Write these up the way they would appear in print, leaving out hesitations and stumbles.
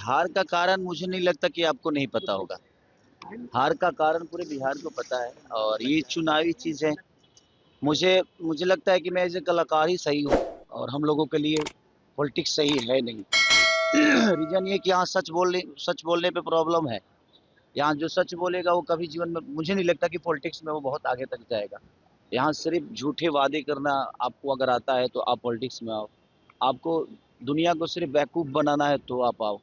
हार का कारण मुझे नहीं लगता कि आपको नहीं पता होगा। हार का कारण पूरे बिहार को पता है और ये चुनावी चीज़ है। मुझे मुझे लगता है कि मैं एज़ ए कलाकार ही सही हूँ और हम लोगों के लिए पॉलिटिक्स सही है नहीं। रीज़न ये कि यहाँ सच बोलने पे प्रॉब्लम है। यहाँ जो सच बोलेगा वो कभी जीवन में मुझे नहीं लगता कि पॉलिटिक्स में वो बहुत आगे तक जाएगा। यहाँ सिर्फ़ झूठे वादे करना आपको अगर आता है तो आप पॉलिटिक्स में आओ। आपको दुनिया को सिर्फ़ बेवकूफ़ बनाना है तो आप आओ।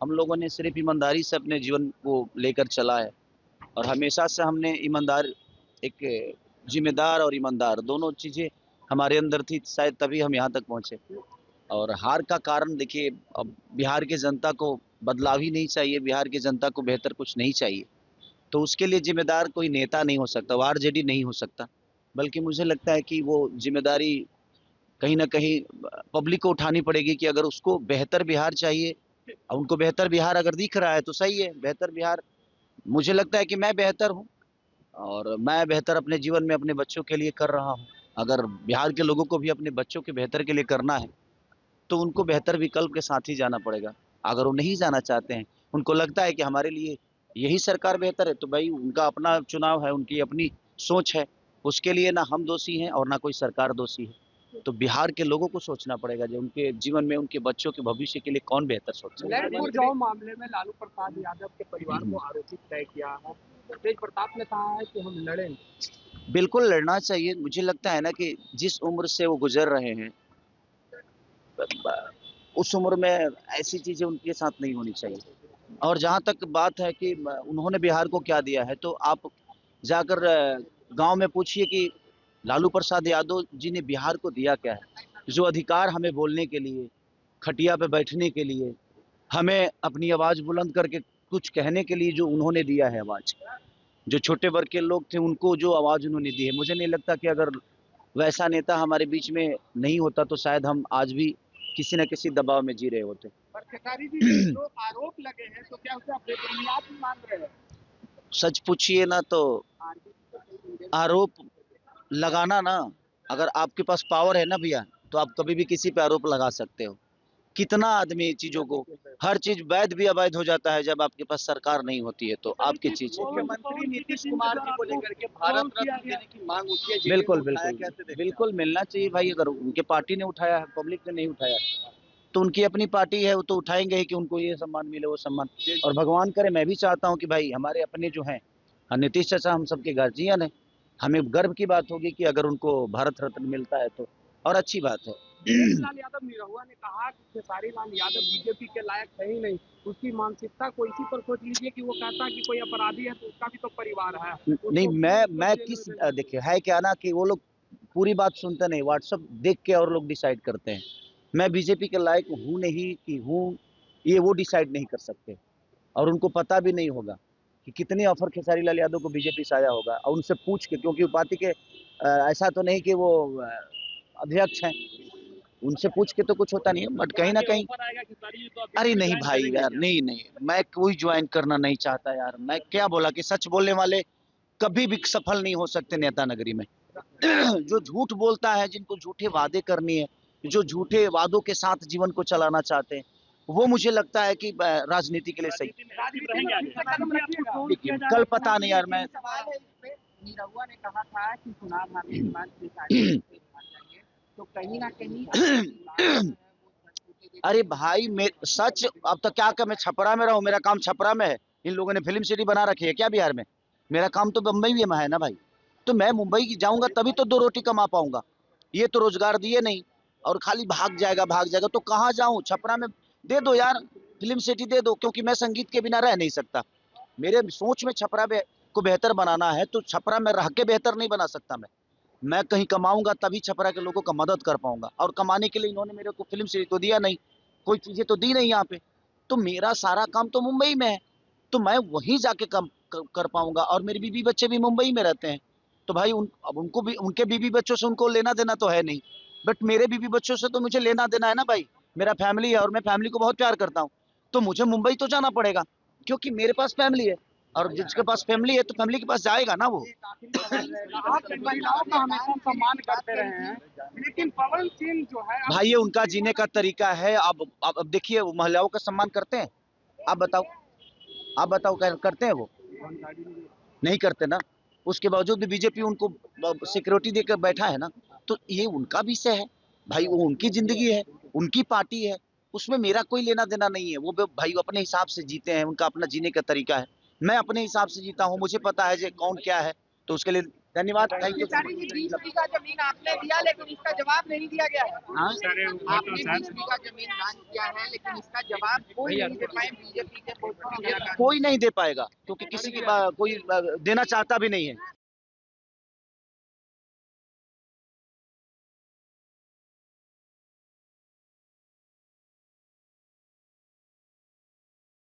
हम लोगों ने सिर्फ़ ईमानदारी से अपने जीवन को लेकर चला है और हमेशा से हमने एक ज़िम्मेदार और ईमानदार दोनों चीज़ें हमारे अंदर थी, शायद तभी हम यहाँ तक पहुँचे। और हार का कारण देखिए, अब बिहार की जनता को बदलाव ही नहीं चाहिए, बिहार की जनता को बेहतर कुछ नहीं चाहिए। तो उसके लिए ज़िम्मेदार कोई नेता नहीं हो सकता, वो आरजेडी नहीं हो सकता। बल्कि मुझे लगता है कि वो ज़िम्मेदारी कहीं न कहीं पब्लिक को उठानी पड़ेगी कि अगर उसको बेहतर बिहार चाहिए, उनको बेहतर बिहार अगर दिख रहा है तो सही है, बेहतर बिहार मुझे लगता है कि मैं बेहतर हूँ और मैं बेहतर अपने जीवन में अपने बच्चों के लिए कर रहा हूँ। अगर बिहार के लोगों को भी अपने बच्चों के बेहतर के लिए करना है, तो उनको बेहतर विकल्प के साथ ही जाना पड़ेगा। अगर वो नहीं जाना चाहते हैं, उनको लगता है कि हमारे लिए यही सरकार बेहतर है, तो भाई उनका अपना चुनाव है, उनकी अपनी सोच है। उसके लिए ना हम दोषी हैं और ना कोई सरकार दोषी है। तो बिहार के लोगों को सोचना पड़ेगा जो उनके जीवन में उनके बच्चों के भविष्य के लिए कौन बेहतर सोच सकता है। ललितपुर जाओ मामले में लालू प्रसाद यादव के परिवार को आरोपित तय किया है। तेज प्रताप ने कहा है कि हम लड़ेंगे। बिल्कुल लड़ना चाहिए। मुझे लगता है ना कि जिस उम्र से वो गुजर रहे हैं, उस उम्र में ऐसी चीज़ें उनके साथ नहीं होनी चाहिए। और जहाँ तक बात है कि उन्होंने बिहार को क्या दिया है, तो आप जाकर गाँव में पूछिए कि लालू प्रसाद यादव जी ने बिहार को दिया क्या है? जो अधिकार हमें बोलने के लिए, खटिया पे बैठने के लिए, हमें अपनी आवाज़ बुलंद करके कुछ कहने के लिए जो उन्होंने दिया है आवाज़, जो छोटे वर्ग के लोग थे उनको जो आवाज़ उन्होंने दी है, मुझे नहीं लगता कि अगर वैसा नेता हमारे बीच में नहीं होता तो शायद हम आज भी किसी न किसी दबाव में जी रहे होते। पर खेसारी जी जो आरोप लगे हैं तो क्या उसे आप बेबुनियाद मान रहे हैं? सच पूछिए ना तो आरोप लगाना ना, अगर आपके पास पावर है ना भैया, तो आप कभी भी किसी पे आरोप लगा सकते हो। कितना आदमी चीज़ों को हर चीज़ वैध भी अवैध हो जाता है जब आपके पास सरकार नहीं होती है, तो आपकी चीज़ है। मुख्यमंत्री नीतीश कुमार जी को लेकर के भारत रत्न देने की मांग उठी है। बिल्कुल, बिल्कुल। बिल्कुल मिलना चाहिए भाई, अगर उनके पार्टी ने उठाया है, पब्लिक ने नहीं उठाया है, तो उनकी अपनी पार्टी है, वो तो उठाएँगे ही कि उनको ये सम्मान मिले, वो सम्मान। और भगवान करे मैं भी चाहता हूँ कि भाई हमारे अपने जो हैं नीतीश चाचा हम सबके गार्जियन हैं। हमें गर्व की बात होगी कि अगर उनको भारत रत्न मिलता है तो, और अच्छी बात है। दिनेश लाल यादव निरहुआ ने कहा कि खेसारी लाल यादव बीजेपी के लायक है ही नहीं। उसकी मानसिकता को इसी पर सोच लीजिए कि वो कहता है कि कोई अपराधी है तो उसका भी तो परिवार है। नहीं, मैं किस देखिए है क्या ना कि वो लोग पूरी बात सुनते नहीं, व्हाट्सएप देख के और लोग डिसाइड करते हैं। मैं बीजेपी के लायक हूँ नहीं कि हूँ, ये वो डिसाइड नहीं कर सकते और उनको पता भी नहीं होगा कि कितने ऑफर खेसारी लाल यादव को बीजेपी से आया होगा, और उनसे पूछ के, क्योंकि वो पार्टी के ऐसा तो नहीं कि वो अध्यक्ष हैं, उनसे पूछ के तो कुछ होता नहीं है, बट कहीं ना कहीं अरे नहीं भाई यार, नहीं नहीं, मैं कोई ज्वाइन करना नहीं चाहता यार। मैं क्या बोला कि सच बोलने वाले कभी भी सफल नहीं हो सकते नेता नगरी में। जो झूठ बोलता है, जिनको झूठे वादे करनी है, जो झूठे वादों के साथ जीवन को चलाना चाहते हैं, वो मुझे लगता है कि राजनीति के लिए सही। देखिए कल पता नहीं यार, मैं निरहुआ ने कहा था कि चुनाव हारने के बाद तो कहीं ना कहीं अरे भाई सच, अब तो क्या मैं छपरा में रहूं, मेरा काम छपरा में है। इन लोगों ने फिल्म सिटी बना रखी है क्या बिहार में? मेरा काम तो बम्बई में है ना भाई। तो मैं मुंबई जाऊंगा तभी तो दो रोटी कमा पाऊंगा। ये तो रोजगार दिए नहीं और खाली भाग जाएगा, तो कहाँ जाऊं? छपरा में दे दो यार, फिल्म सिटी दे दो, क्योंकि मैं संगीत के बिना रह नहीं सकता। मेरे सोच में छपरा को बेहतर बनाना है, तो छपरा में रह के बेहतर नहीं बना सकता मैं कहीं कमाऊंगा तभी छपरा के लोगों का मदद कर पाऊंगा, और कमाने के लिए इन्होंने मेरे को फिल्म सीरीज तो दिया नहीं, कोई चीजें तो दी नहीं यहाँ पे। तो मेरा सारा काम तो मुंबई में है, तो मैं वहीं जाके काम कर पाऊंगा, और मेरे बीवी बच्चे भी मुंबई में रहते हैं। तो भाई अब उनको भी, उनके बीवी बच्चों से उनको लेना देना तो है नहीं, बट मेरे बीवी बच्चों से तो मुझे लेना देना है ना भाई। मेरा फैमिली है और मैं फैमिली को बहुत प्यार करता हूँ, तो मुझे मुंबई तो जाना पड़ेगा, क्योंकि मेरे पास फैमिली है, और जिसके पास फैमिली है तो फैमिली के पास जाएगा ना वो। आप महिलाओं का हमेशा सम्मान करते रहे हैं, लेकिन पवन सिंह जो है भाई ये उनका जीने का तरीका है। अब देखिए वो महिलाओं का सम्मान करते हैं, आप बताओ, आप बताओ करते हैं वो? नहीं करते ना। उसके बावजूद भी बीजेपी उनको सिक्योरिटी देकर बैठा है ना। तो ये उनका विषय है भाई, वो उनकी जिंदगी है, उनकी पार्टी है, उसमें मेरा कोई लेना देना नहीं है। वो भाई अपने हिसाब से जीते हैं, उनका अपना जीने का तरीका है। मैं अपने हिसाब से जीता हूँ, मुझे पता है जो कौन क्या है। तो उसके लिए धन्यवाद, thank you so Khesari ji 20 बीघा जमीन आपने दिया लेकिन इसका जवाब नहीं दिया गया है। मच। आपने 20 बीघा जमीन दान किया है लेकिन इसका जवाब कोई नहीं दे पाए बीजेपी के कोई नहीं दे पाएगा, क्योंकि किसी की कोई देना चाहता भी नहीं है।